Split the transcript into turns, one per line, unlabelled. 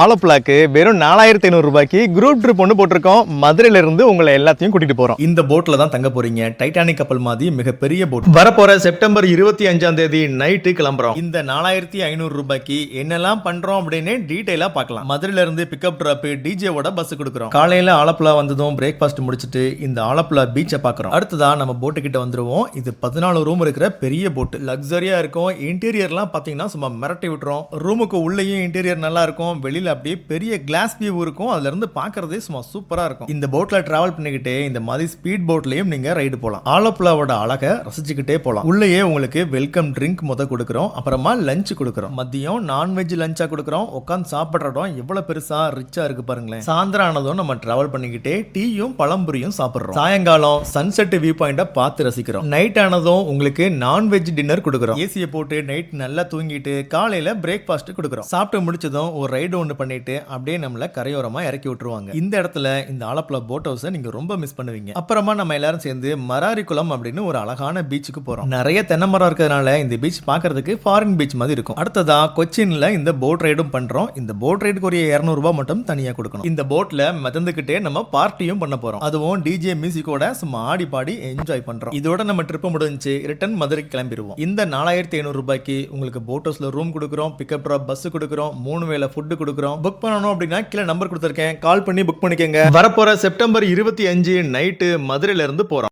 ஆலப்புழாக்கு வெறும் 4500 ரூபாய்க்கு group trip ஒன்று போட்டிருக்கோம். மதுரையில இருந்து உங்களை எல்லாத்தையும் கூட்டிட்டு போறோம். இந்த போட்ல தான் தங்க போறீங்க. டைட்டானிக் கப்பல் மாதிரி மிகப்பெரிய போட். வரப்போற செப்டம்பர் 25ஆம் தேதி நைட்டு கிளம்புறோம். இந்த 4500 ரூபாய்க்கு என்னெல்லாம் பண்றோம் அப்படின்னு டீடைலா பார்க்கலாம். மதுரையில இருந்து பிக்கப் டிராப் டிஜேவோட பஸ் கொடுக்குறோம். காலையில ஆலப்புழா வந்ததும் பிரேக்ஃபாஸ்ட் முடிச்சிட்டு இந்த ஆலப்புழா பீச்சை பார்க்குறோம். அடுத்ததான் நம்ம போட்டு கிட்ட வந்துருவோம். இது 14 ரூம் இருக்கிற பெரிய போட். லக்ஸரியா இருக்கும். இன்டீரியர்லாம் பாத்தீங்கன்னா சும்மா மிரட்டி விட்டுரும். ரூமுக்கு உள்ளேயும் இன்டீரியர் நல்லா இருக்கும். வெளியில அப்படியே பெரிய கிளாஸ் வியூ இருக்கும். அதுல இருந்து பார்க்கறதே சும்மா சூப்பரா இருக்கும். இந்த போட்ல டிராவல் பண்ணிக்கிட்டே இந்த மாதிரி ஸ்பீட் போட்லயும் நீங்க ரைடு போலாம். ஆலப்புழாவோட அழகை ரசிச்சுக்கிட்டே போலாம். உள்ளேயே உங்களுக்கு வெல்கம் ட்ரிங்க் கொடுக்குறோம். அப்புறமா லஞ்ச் கொடுக்குறோம். மதியம் நான்வெஜ் லஞ்சா கொடுக்குறோம். உட்காந்து சாப்பிடுற இடம் எவ்வளவு பெருசா ரிச்சா இருக்கு பாருங்களேன். சாயந்தரம் ஆனதும் நம்ம டிராவல் பண்ணிக்கிட்டே டீயும் பழம்புரியும் சாப்பிடுறோம். சாயங்காலம் சன்செட் வியூ பாயிண்ட பார்த்து ரசிக்கிறோம். நைட் ஆனதும் உங்களுக்கு நான்வெஜ் டின்னர் கொடுக்குறோம். ஏசியை போட்டு நைட் நல்லா தூங்கிட்டு காலையில பிரேக்ஃபாஸ்ட் கொடுக்குறோம். சாப்பிட்டு முடிச்சதும் ஒரு ரைடு ஒன்று பண்ணிட்டு அப்படியே நம்மள கரையோரமா இறக்கி விட்டுருவாங்க. இந்த இடத்துல இந்த ஆலப்புழா போட் ஹவுஸை நீங்க ரொம்ப மிஸ் பண்ணுவீங்க. அப்புறமா நம்ம எல்லாரும் சேர்ந்து மராரி குளம் அப்படின்னு ஒரு அழகான பீச்சுக்கு போறோம். நிறைய தென்னை மரம் இருக்கிறதுனால இந்த பீச் பார்க்கிறதுக்கு ஃபாரின் பீச் மாதிரி இருக்கும். அடுத்ததா கொச்சின்ல இந்த போட் ரைடும் பண்றோம். இந்த போட் ரைடுக்கு ஒரு 200 ரூபாய் மட்டும் தனியா கொடுக்கணும். இந்த போட்ல மிதந்துகிட்டே நம்ம பார்ட்டியும் பண்ண போறோம். அதுவும் டிஜே மியூசிக்கோட சும்மா ஆடி பாடி என்ஜாய் பண்றோம். இதோட நம்ம ட்ரிப் முடிஞ்சு ரிட்டர்ன் மதுரைக்கு கிளம்பிடுவோம். இந்த 4500 ரூபாய்க்கு உங்களுக்கு போட் ஹவுஸ்ல ரூம் கொடுக்குறோம். பிக்கப் ட்ராப் பஸ் கொடுக்குறோம். 3 வேளை ஃபுட் கொடுக்குறோம். புக் பண்ணணும் அப்படின்னா கீழே நம்பர் கொடுத்துருக்கேன். கால் பண்ணி புக் பண்ணிக்கங்க. வரப்போற செப்டம்பர் 25 நைட்டு மதுரையில இருந்து போறோம்.